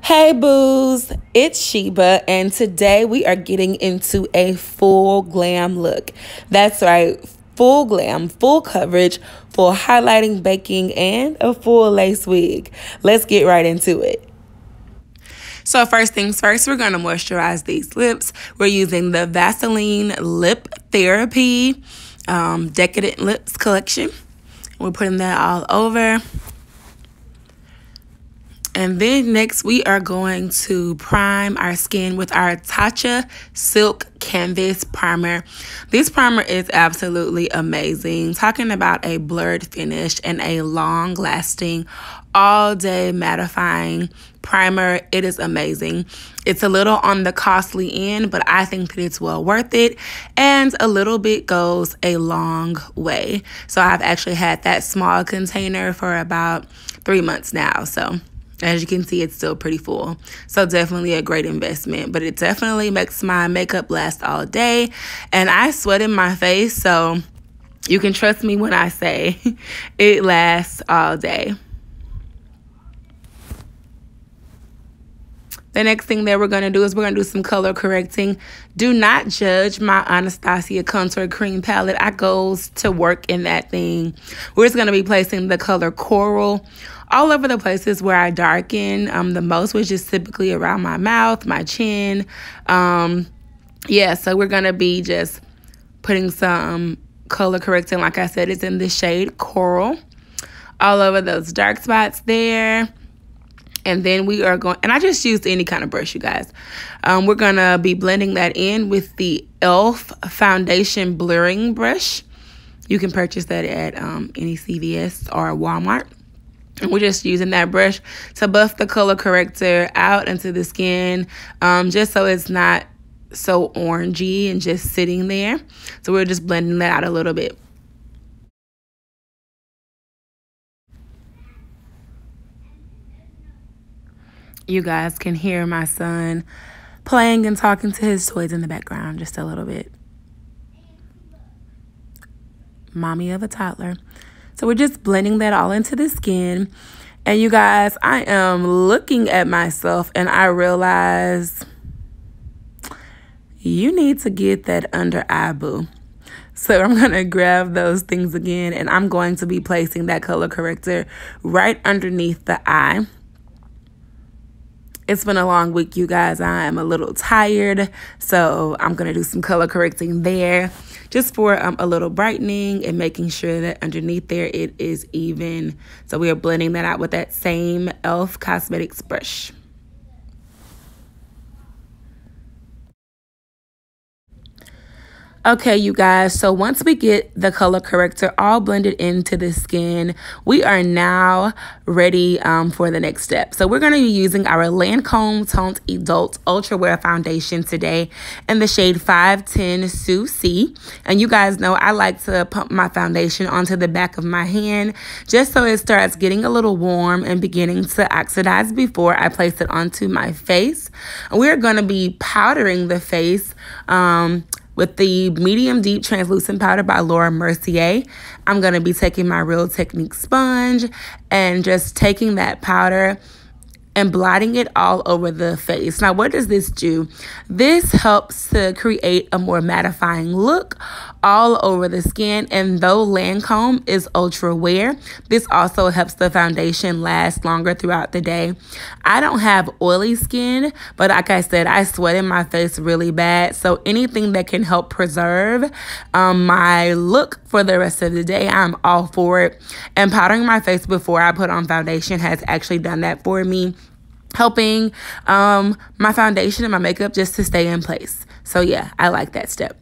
Hey boos, it's Sheba, and today we are getting into a full glam look. That's right, full glam, full coverage, full highlighting, baking, and a full lace wig. Let's get right into it. So first things first, we're going to moisturize these lips. We're using the Vaseline Lip Therapy Decadent Lips collection. We're putting that all over. And then next we are going to prime our skin with our Tatcha Silk Canvas Primer. This primer is absolutely amazing. Talking about a blurred finish and a long-lasting, all-day mattifying primer. It is amazing. It's a little on the costly end, but I think that it's well worth it. And a little bit goes a long way. So I've actually had that small container for about 3 months now. So as you can see, it's still pretty full. So definitely a great investment, but it definitely makes my makeup last all day. And I sweat in my face, so you can trust me when I say it lasts all day. The next thing that we're going to do is we're going to do some color correcting. Do not judge my Anastasia Contour Cream palette. I goes to work in that thing. We're just going to be placing the color Coral all over the places where I darken the most, which is typically around my mouth, my chin. Yeah, so we're going to be just putting some color correcting. Like I said, it's in the shade Coral all over those dark spots there. And then we are going, and I just used any kind of brush, you guys. We're going to be blending that in with the e.l.f. Foundation Blurring Brush. You can purchase that at any CVS or Walmart. And we're just using that brush to buff the color corrector out into the skin, just so it's not so orangey and just sitting there. So we're just blending that out a little bit. You guys can hear my son playing and talking to his toys in the background just a little bit. Mommy of a toddler. So we're just blending that all into the skin. And you guys, I am looking at myself and I realize you need to get that under eye, boo. So I'm going to grab those things again and I'm going to be placing that color corrector right underneath the eye. It's been a long week, you guys. I am a little tired, so I'm going to do some color correcting there just for a little brightening and making sure that underneath there it is even. So we are blending that out with that same e.l.f. Cosmetics brush. Okay, you guys, so once we get the color corrector all blended into the skin, we are now ready for the next step. So we're going to be using our Lancome Teinte Idole UltraWear Foundation today in the shade 510 Sue C. And you guys know I like to pump my foundation onto the back of my hand just so it starts getting a little warm and beginning to oxidize before I place it onto my face. And we're going to be powdering the face with the medium deep translucent powder by Laura Mercier. I'm going to be taking my Real Technique sponge and just taking that powder and blotting it all over the face. Now, what does this do? This helps to create a more mattifying look all over the skin. And though Lancome is ultra wear, this also helps the foundation last longer throughout the day. I don't have oily skin, but like I said, I sweat in my face really bad. So anything that can help preserve my look for the rest of the day, I'm all for it. And powdering my face before I put on foundation has actually done that for me, helping my foundation and my makeup just to stay in place. So yeah, I like that step.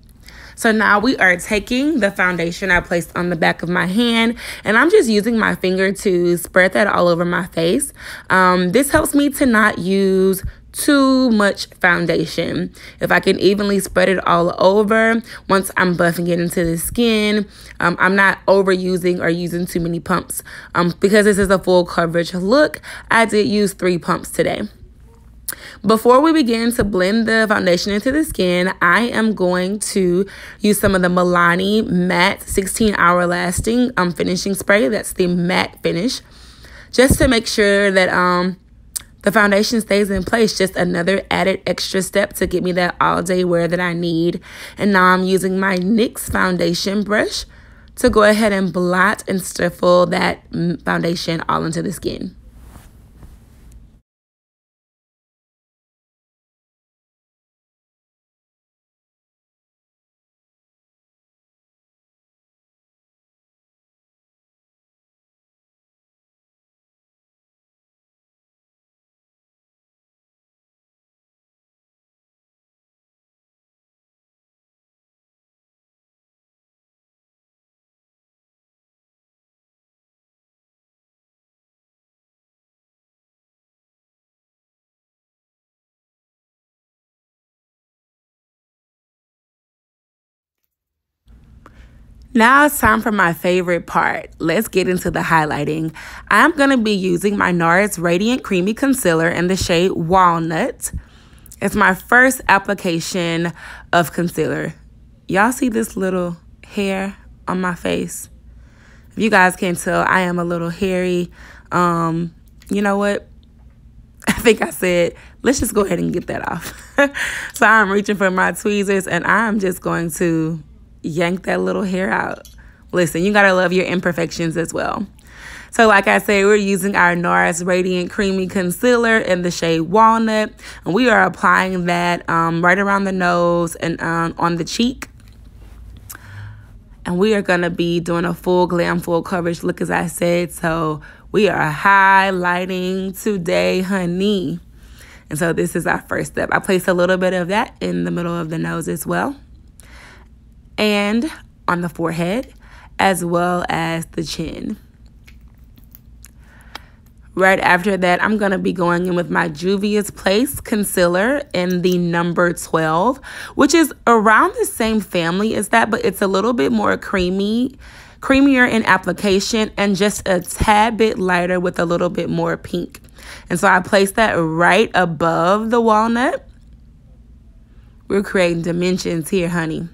So now we are taking the foundation I placed on the back of my hand and I'm just using my finger to spread that all over my face. This helps me to not use too much foundation. If I can evenly spread it all over once I'm buffing it into the skin, I'm not overusing or using too many pumps. Because this is a full coverage look, I did use 3 pumps today. Before we begin to blend the foundation into the skin, I am going to use some of the Milani Matte 16-Hour Lasting finishing spray. That's the matte finish. Just to make sure that The foundation stays in place, just another added extra step to get me that all-day wear that I need. And now I'm using my NYX foundation brush to go ahead and blot and stifle that foundation all into the skin. Now it's time for my favorite part. Let's get into the highlighting. I'm going to be using my Nars Radiant Creamy Concealer in the shade Walnut. It's my first application of concealer. Y'all see this little hair on my face? If you guys can't tell, I am a little hairy. You know what? I think I said, let's just go ahead and get that off. So I'm reaching for my tweezers and I'm just going to yank that little hair out. Listen, you gotta love your imperfections as well. So like I said, we're using our Nars Radiant Creamy Concealer in the shade Walnut, and we are applying that right around the nose and on the cheek. And we are gonna be doing a full glam, full coverage look, as I said. So we are highlighting today, honey. And so this is our first step. I place a little bit of that in the middle of the nose as well, and on the forehead, as well as the chin. Right after that, I'm going to be going in with my Juvias Place concealer in the number 12, which is around the same family as that, but it's a little bit more creamier in application and just a tad bit lighter with a little bit more pink. And so I placed that right above the walnut. We're creating dimensions here, honey.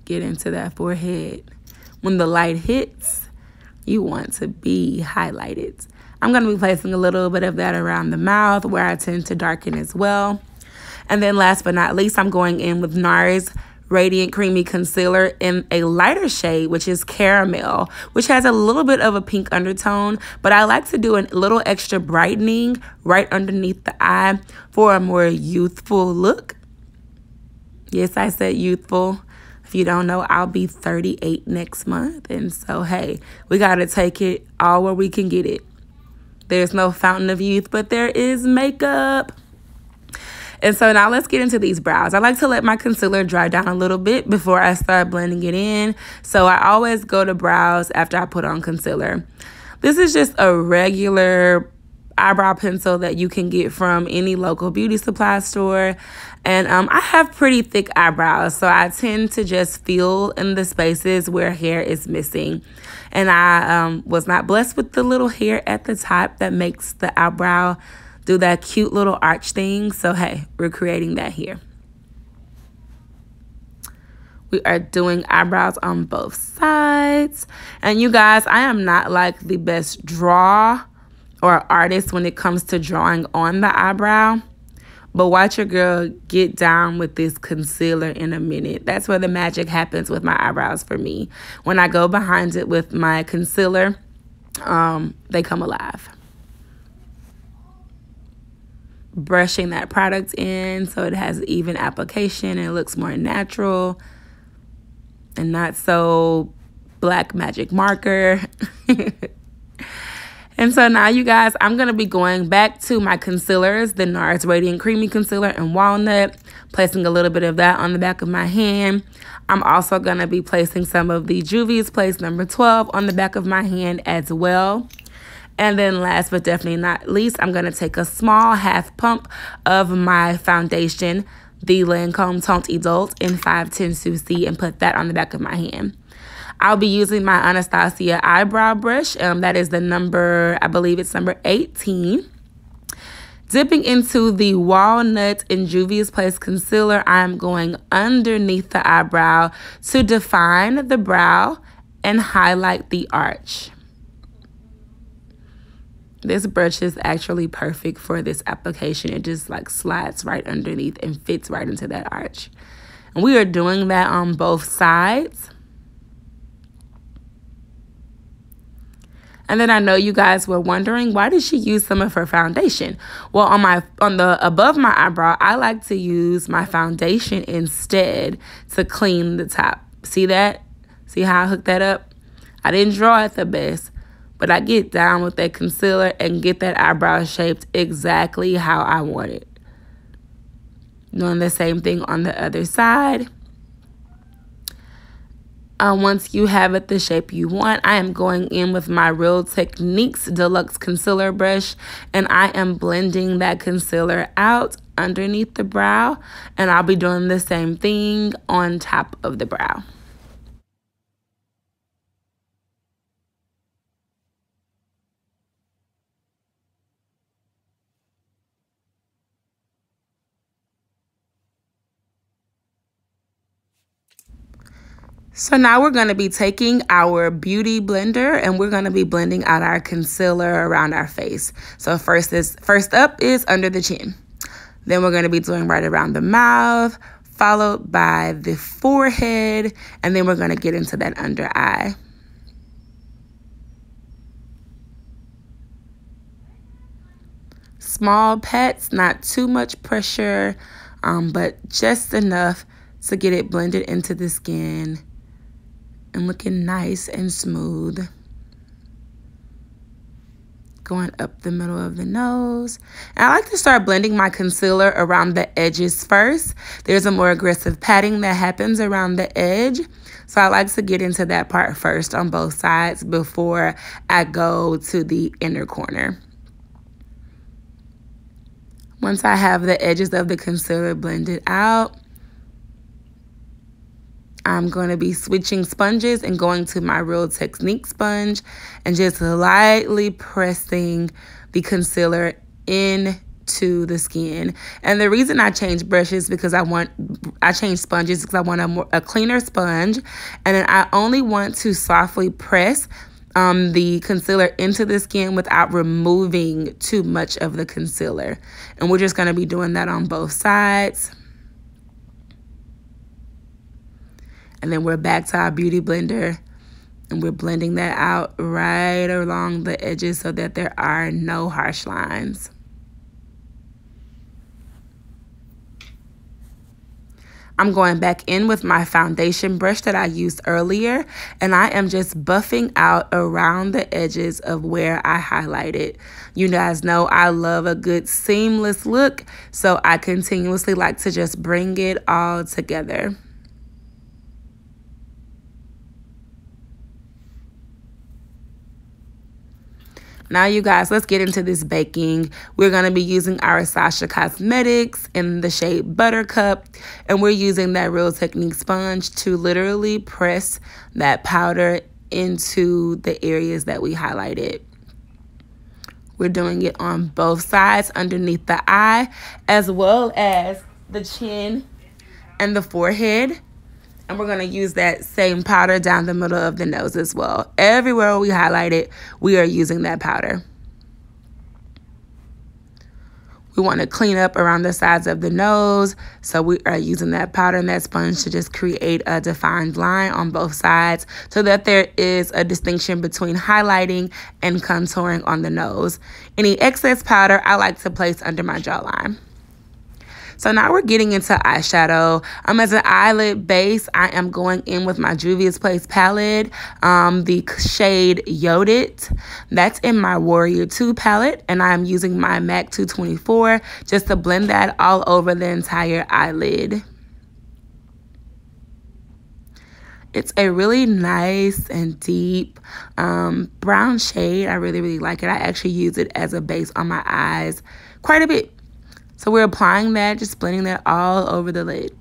Get into that forehead. When the light hits, you want to be highlighted. I'm going to be placing a little bit of that around the mouth where I tend to darken as well. And then last but not least, I'm going in with Nars Radiant Creamy Concealer in a lighter shade, which is Caramel, which has a little bit of a pink undertone, but I like to do a little extra brightening right underneath the eye for a more youthful look. Yes, I said youthful. If you don't know, I'll be 38 next month. And so, hey, we got to take it all where we can get it. There's no fountain of youth, but there is makeup. And so now let's get into these brows. I like to let my concealer dry down a little bit before I start blending it in. So I always go to brows after I put on concealer. This is just a regular eyebrow pencil that you can get from any local beauty supply store. And I have pretty thick eyebrows, so I tend to just fill in the spaces where hair is missing. And I was not blessed with the little hair at the top that makes the eyebrow do that cute little arch thing. So hey, we're creating that here. We are doing eyebrows on both sides. And you guys, I am not like the best draw or artist when it comes to drawing on the eyebrow. But watch your girl get down with this concealer in a minute. That's where the magic happens with my eyebrows for me. When I go behind it with my concealer, they come alive. Brushing that product in so it has even application and it looks more natural and not so black magic marker. And so now, you guys, I'm going to be going back to my concealers, the Nars Radiant Creamy Concealer in Walnut, placing a little bit of that on the back of my hand. I'm also going to be placing some of the Juvias Place number 12 on the back of my hand as well. And then last but definitely not least, I'm going to take a small half pump of my foundation, the Lancome Teinte Idole in 510 and put that on the back of my hand. I'll be using my Anastasia eyebrow brush. That is the number, I believe it's number 18. Dipping into the Walnut and Juvias Place concealer, I'm going underneath the eyebrow to define the brow and highlight the arch. This brush is actually perfect for this application. It just like slides right underneath and fits right into that arch. And we are doing that on both sides. And then I know you guys were wondering, why did she use some of her foundation? Well, on the above my eyebrow, I like to use my foundation instead to clean the top. See that? See how I hooked that up? I didn't draw it the best, but I get down with that concealer and get that eyebrow shaped exactly how I want it. Doing the same thing on the other side. Once you have it the shape you want, I am going in with my Real Techniques Deluxe Concealer Brush, and I am blending that concealer out underneath the brow, and I'll be doing the same thing on top of the brow. So now we're going to be taking our beauty blender and we're going to be blending out our concealer around our face. So first up is under the chin. Then we're going to be doing right around the mouth, followed by the forehead, and then we're going to get into that under eye. Small pats, not too much pressure, but just enough to get it blended into the skin and looking nice and smooth. Going up the middle of the nose. And I like to start blending my concealer around the edges first. There's a more aggressive patting that happens around the edge. So I like to get into that part first on both sides before I go to the inner corner. Once I have the edges of the concealer blended out, I'm going to be switching sponges and going to my Real Technique sponge and just lightly pressing the concealer into the skin. And the reason I change brushes because I change sponges because I want a cleaner sponge, and then I only want to softly press the concealer into the skin without removing too much of the concealer. And we're just going to be doing that on both sides. And then we're back to our beauty blender and we're blending that out right along the edges so that there are no harsh lines. I'm going back in with my foundation brush that I used earlier, and I am just buffing out around the edges of where I highlighted. You guys know I love a good seamless look, so I continuously like to just bring it all together. Now, you guys, let's get into this baking. We're going to be using our Sacha Cosmetics in the shade Buttercup, and we're using that Real Technique sponge to literally press that powder into the areas that we highlighted. We're doing it on both sides, underneath the eye, as well as the chin and the forehead. And we're going to use that same powder down the middle of the nose as well. Everywhere we highlight it, we are using that powder. We want to clean up around the sides of the nose, so we are using that powder and that sponge to just create a defined line on both sides so that there is a distinction between highlighting and contouring on the nose. Any excess powder I like to place under my jawline. So now we're getting into eyeshadow. As an eyelid base, I am going in with my Juvias Place palette, the shade Yodit. That's in my Warrior 2 palette, and I am using my MAC 224 just to blend that all over the entire eyelid. It's a really nice and deep brown shade. I really, really like it. I actually use it as a base on my eyes quite a bit. So we're applying that, just blending that all over the lid.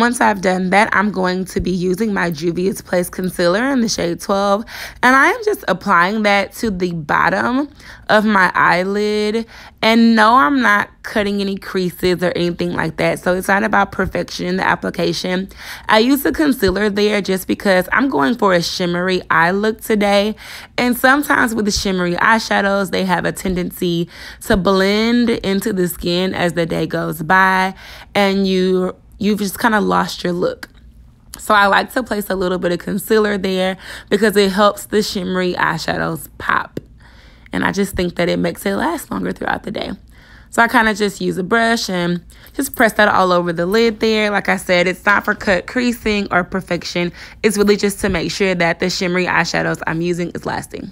Once I've done that, I'm going to be using my Juvias Place concealer in the shade 12. And I am just applying that to the bottom of my eyelid. And no, I'm not cutting any creases or anything like that. So it's not about perfection in the application. I use the concealer there just because I'm going for a shimmery eye look today. And sometimes with the shimmery eyeshadows, they have a tendency to blend into the skin as the day goes by. And you've just kind of lost your look. So I like to place a little bit of concealer there because it helps the shimmery eyeshadows pop. And I just think that it makes it last longer throughout the day. So I kind of just use a brush and just press that all over the lid there. Like I said, it's not for cut creasing or perfection. It's really just to make sure that the shimmery eyeshadows I'm using is lasting.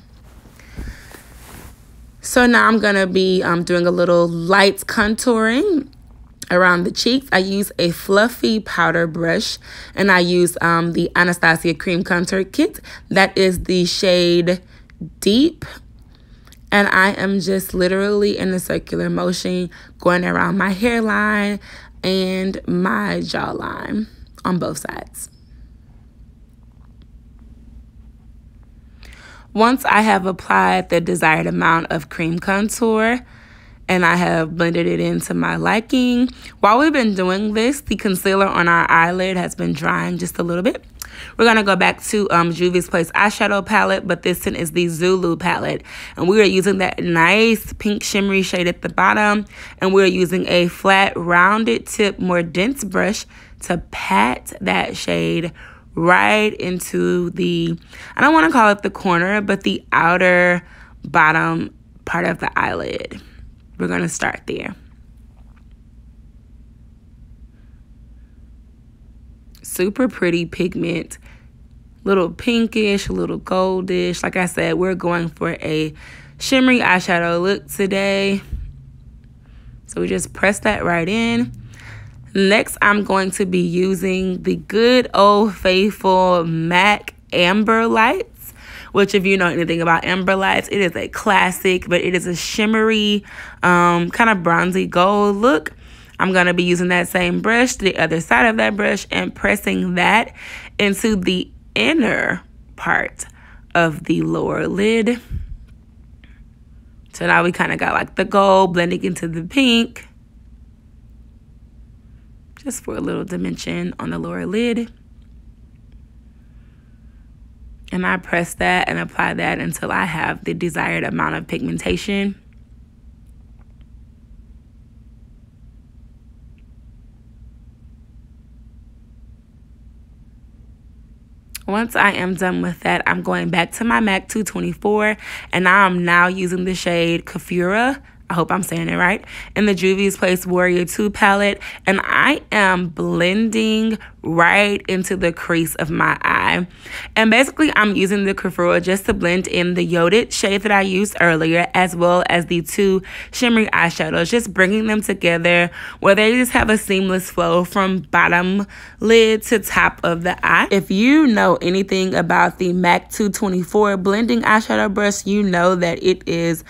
So now I'm going to be doing a little light contouring around the cheeks. I use a fluffy powder brush, and I use the Anastasia Cream Contour Kit. That is the shade Deep. And I am just literally in a circular motion going around my hairline and my jawline on both sides. Once I have applied the desired amount of cream contour and I have blended it into my liking, while we've been doing this, the concealer on our eyelid has been drying just a little bit. We're going to go back to Juvias Place eyeshadow palette, but this one is the Zulu palette. And we are using that nice pink shimmery shade at the bottom. And we're using a flat, rounded tip, more dense brush to pat that shade right into the, I don't want to call it the corner, but the outer bottom part of the eyelid. We're going to start there. Super pretty pigment, little pinkish, a little goldish. Like I said, we're going for a shimmery eyeshadow look today. So we just press that right in. Next, I'm going to be using the good old faithful MAC Amber Lights, which if you know anything about Amber Lights, it is a classic, but it is a shimmery, kind of bronzy gold look. I'm going to be using that same brush, the other side of that brush, and pressing that into the inner part of the lower lid. So now we kind of got like the gold blending into the pink, just for a little dimension on the lower lid. And I press that and apply that until I have the desired amount of pigmentation. Once I am done with that, I'm going back to my MAC 224, and I'm now using the shade Kafura. I hope I'm saying it right, in the Juvias Place Warrior 2 palette. And I am blending right into the crease of my eye. And basically, I'm using the Kafura just to blend in the Yoded shade that I used earlier, as well as the two shimmery eyeshadows, just bringing them together where they just have a seamless flow from bottom lid to top of the eye. If you know anything about the MAC 224 blending eyeshadow brush, you know that it is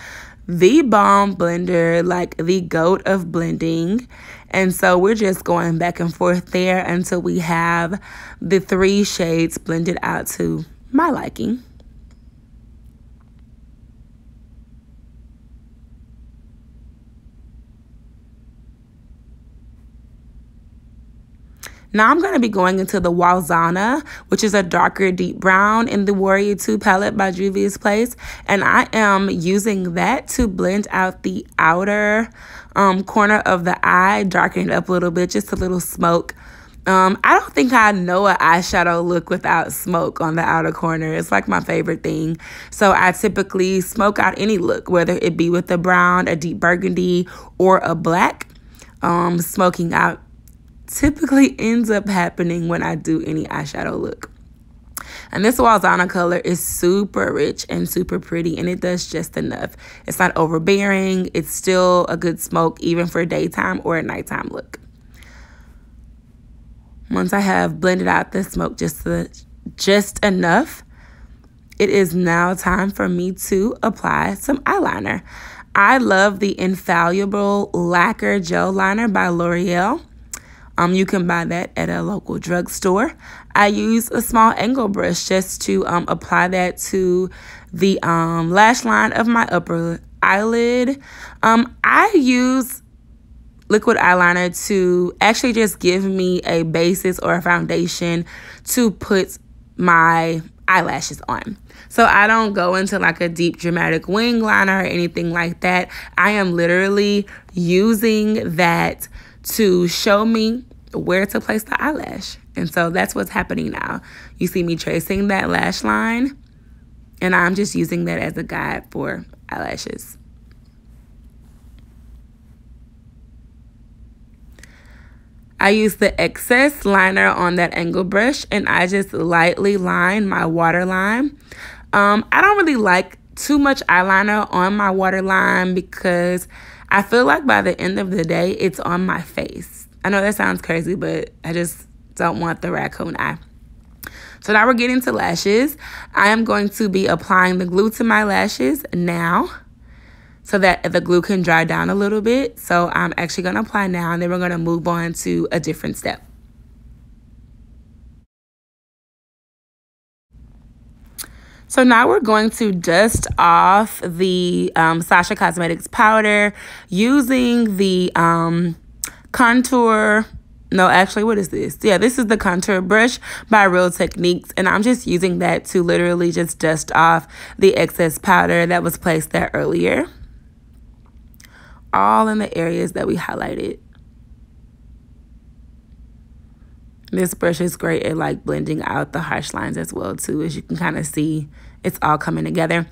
the bomb blender, like the goat of blending. And so we're just going back and forth there until we have the three shades blended out to my liking. Now I'm going to be going into the Walzana, which is a darker deep brown in the Warrior 2 palette by Juvias Place. And I am using that to blend out the outer corner of the eye, darken it up a little bit, just a little smoke. I don't think I know an eyeshadow look without smoke on the outer corner. It's like my favorite thing. So I typically smoke out any look, whether it be with a brown, a deep burgundy, or a black. Smoking out typically ends up happening when I do any eyeshadow look. And this Walzana color is super rich and super pretty, and it does just enough. It's not overbearing. It's still a good smoke, even for a daytime or a nighttime look. Once I have blended out the smoke just enough, it is now time for me to apply some eyeliner. I love the Infallible Lacquer Gel Liner by Loreal. You can buy that at a local drugstore. I use a small angle brush just to apply that to the lash line of my upper eyelid. I use liquid eyeliner to actually just give me a basis or a foundation to put my eyelashes on. So I don't go into like a deep dramatic wing liner or anything like that. I am literally using that to show me where to place the eyelash. And so that's what's happening now. You see me tracing that lash line, and I'm just using that as a guide for eyelashes. I use the excess liner on that angle brush, and I just lightly line my waterline. I don't really like too much eyeliner on my waterline because I feel like by the end of the day, it's on my face. I know that sounds crazy, but I just don't want the raccoon eye. So now we're getting to lashes. I am going to be applying the glue to my lashes now so that the glue can dry down a little bit. So I'm actually going to apply now, and then we're going to move on to a different step. So now we're going to dust off the Sacha Cosmetics powder using the contour. No, actually, what is this? Yeah, this is the contour brush by Real Techniques, and I'm just using that to literally just dust off the excess powder that was placed there earlier, all in the areas that we highlighted. This brush is great at like blending out the harsh lines as well too. As you can kind of see, it's all coming together.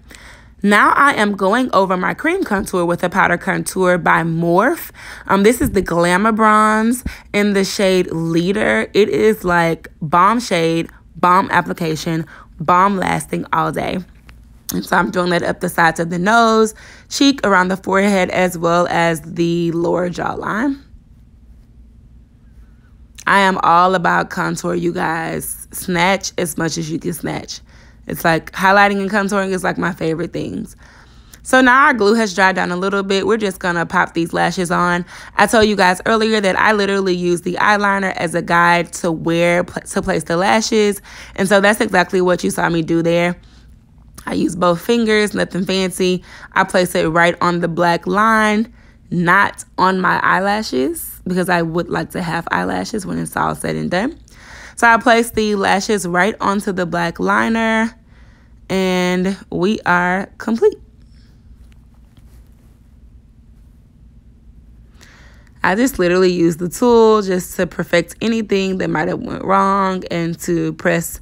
Now I am going over my cream contour with a powder contour by Morphe. This is the Glamour Bronze in the shade Leader. It is like bomb shade, bomb application, bomb lasting all day. And so I'm doing that up the sides of the nose, cheek, around the forehead, as well as the lower jawline. I am all about contour, you guys. Snatch as much as you can snatch. It's like highlighting and contouring is like my favorite things. So now our glue has dried down a little bit. We're just going to pop these lashes on. I told you guys earlier that I literally use the eyeliner as a guide to where to place the lashes. And so that's exactly what you saw me do there. I use both fingers, nothing fancy. I place it right on the black line, not on my eyelashes, because I would like to have eyelashes when it's all said and done. So I place the lashes right onto the black liner, and we are complete. I just literally use the tool just to perfect anything that might have went wrong and to press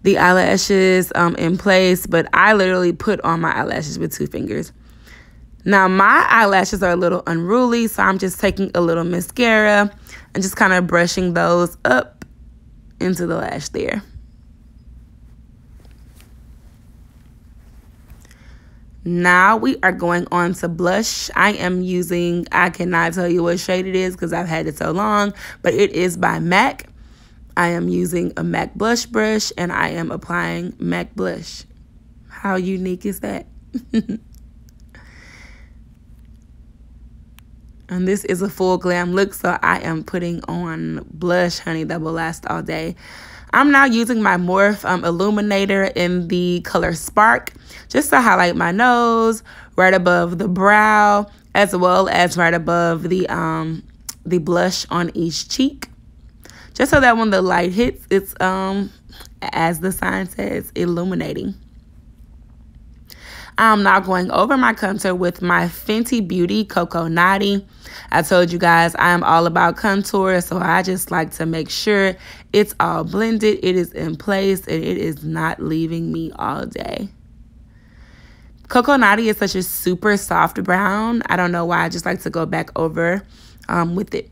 the eyelashes in place. But I literally put on my eyelashes with 2 fingers. Now my eyelashes are a little unruly, so I'm just taking a little mascara and just kind of brushing those up into the lash there. Now we are going on to blush. I am using, I cannot tell you what shade it is because I've had it so long, but it is by MAC. I am using a MAC blush brush, and I am applying MAC blush. How unique is that? And this is a full glam look, so I am putting on blush, honey, that will last all day. I'm now using my Morphe illuminator in the color Spark, just to highlight my nose, right above the brow, as well as right above the blush on each cheek. Just so that when the light hits, it's, as the sign says, illuminating. I'm now going over my contour with my Fenty Beauty Cocoa Naughty. I told you guys I am all about contour, so I just like to make sure it's all blended, it is in place, and it is not leaving me all day. Cocoa Naughty is such a super soft brown. I don't know why, I just like to go back over with it.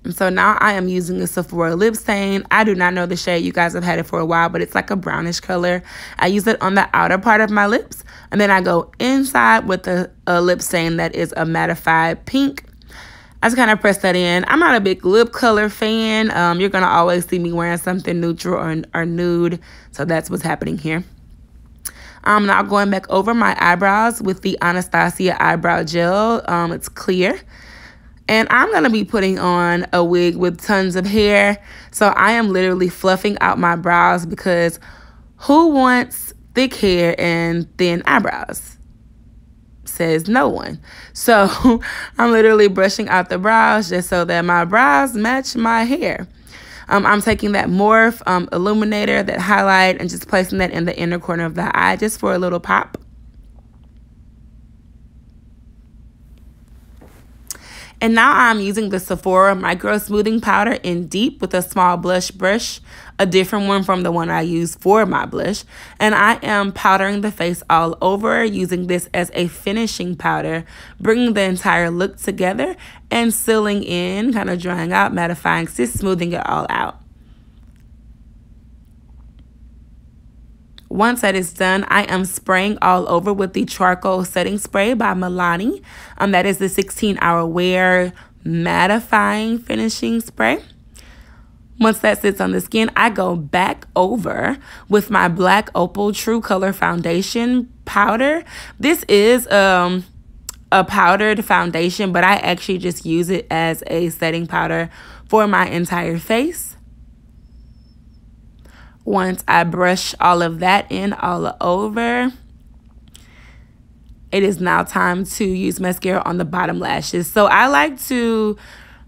And so now I am using a Sephora lip stain. I do not know the shade. You guys have had it for a while, but it's like a brownish color. I use it on the outer part of my lips, and then I go inside with a lip stain that is a mattified pink. I just kind of press that in. I'm not a big lip color fan. You're going to always see me wearing something neutral or nude, so that's what's happening here. I'm now going back over my eyebrows with the Anastasia eyebrow gel. It's clear. And I'm going to be putting on a wig with tons of hair. So I am literally fluffing out my brows because who wants thick hair and thin eyebrows? Says no one. So I'm literally brushing out the brows just so that my brows match my hair. I'm taking that Morph illuminator, that highlight, and just placing that in the inner corner of the eye just for a little pop. And now I'm using the Sephora Micro Smoothing Powder in Deep with a small blush brush, a different one from the one I use for my blush. And I am powdering the face all over, using this as a finishing powder, bringing the entire look together and sealing in, kind of drying out, mattifying, just smoothing it all out. Once that is done, I am spraying all over with the Charcoal Setting Spray by Milani. That is the 16-hour wear mattifying finishing spray. Once that sits on the skin, I go back over with my Black Opal True Color Foundation powder. This is a powdered foundation, but I actually just use it as a setting powder for my entire face. Once I brush all of that in all over, it is now time to use mascara on the bottom lashes. So I like to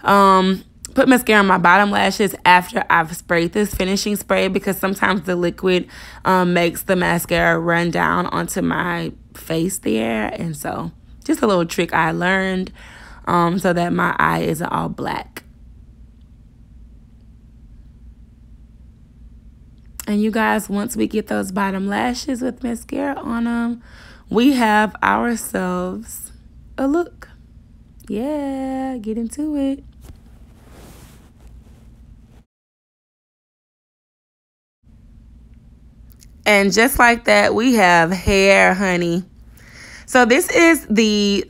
put mascara on my bottom lashes after I've sprayed this finishing spray, because sometimes the liquid makes the mascara run down onto my face there. And so just a little trick I learned so that my eye isn't all black. And you guys, once we get those bottom lashes with mascara on them, we have ourselves a look. Yeah, get into it. And just like that, we have hair, honey. So this is the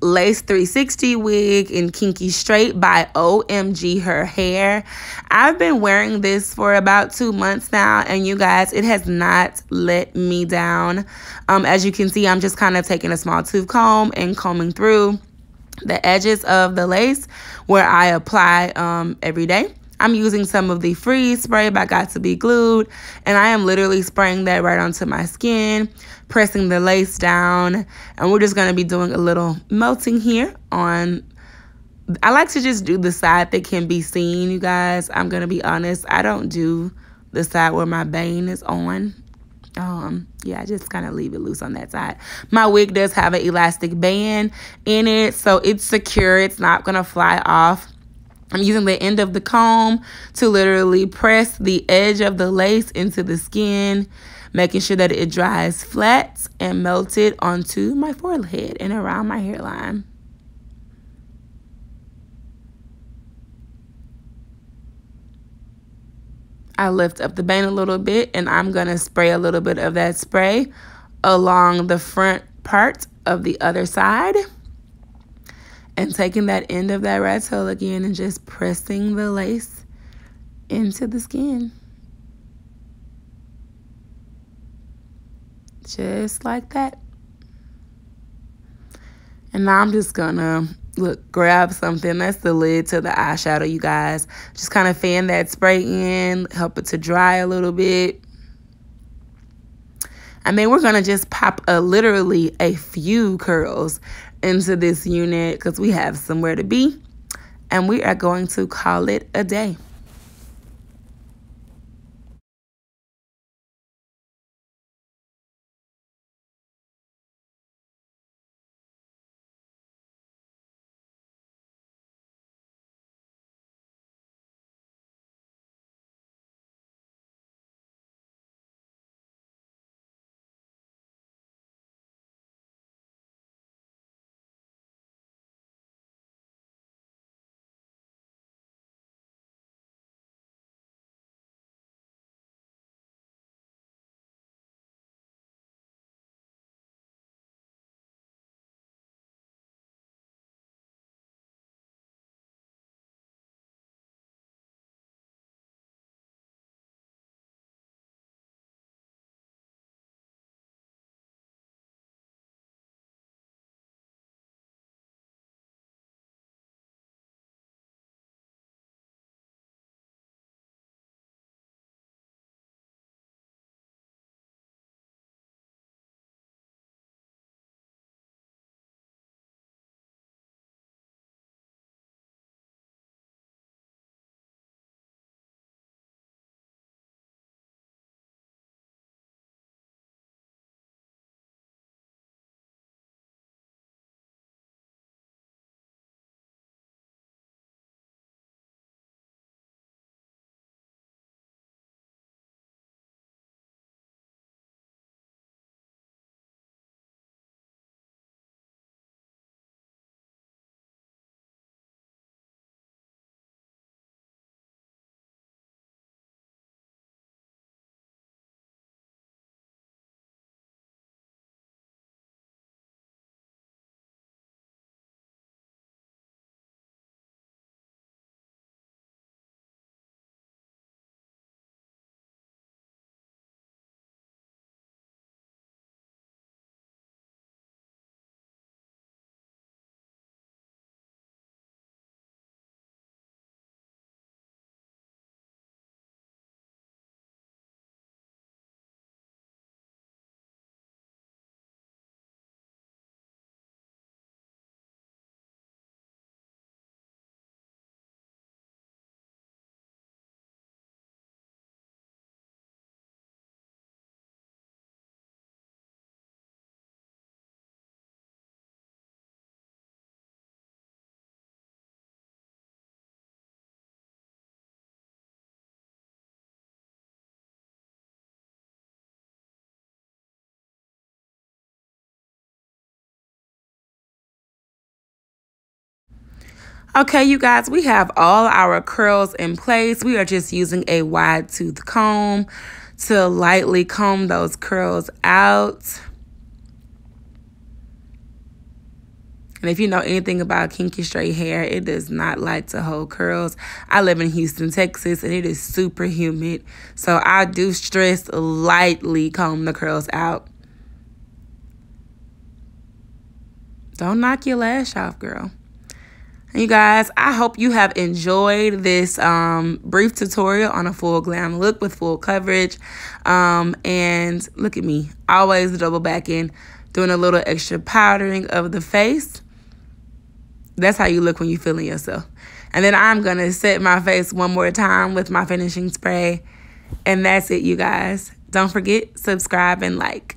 Lace 360 wig in Kinky Straight by OMGHerHair. I've been wearing this for about 2 months now, and you guys, it has not let me down. As you can see, I'm just kind of taking a small tooth comb and combing through the edges of the lace where I apply every day. I'm using some of the Freeze spray by Got to Be Glued, and I am literally spraying that right onto my skin, pressing the lace down, and we're just going to be doing a little melting here on. I like to just do the side that can be seen, you guys. I'm going to be honest, I don't do the side where my bane is on. Yeah, I just kind of leave it loose on that side. My wig does have an elastic band in it, so it's secure. It's not going to fly off. I'm using the end of the comb to literally press the edge of the lace into the skin, making sure that it dries flat and melted onto my forehead and around my hairline. I lift up the band a little bit, and I'm going to spray a little bit of that spray along the front part of the other side. And taking that end of that rat tail again and just pressing the lace into the skin. Just like that. And now I'm just gonna, look, grab something. That's the lid to the eyeshadow, you guys. Just kind of fan that spray in, help it to dry a little bit. And then we're gonna just pop literally a few curls into this unit because we have somewhere to be, and we are going to call it a day. Okay, you guys, we have all our curls in place. We are just using a wide tooth comb to lightly comb those curls out. And if you know anything about kinky straight hair, it does not like to hold curls. I live in Houston, Texas, and it is super humid. So I do stress lightly comb the curls out. Don't knock your lash off, girl. You guys, I hope you have enjoyed this brief tutorial on a full glam look with full coverage. And look at me, always double backing, doing a little extra powdering of the face. That's how you look when you're feeling yourself. And then I'm going to set my face one more time with my finishing spray. And that's it, you guys. Don't forget, subscribe and like.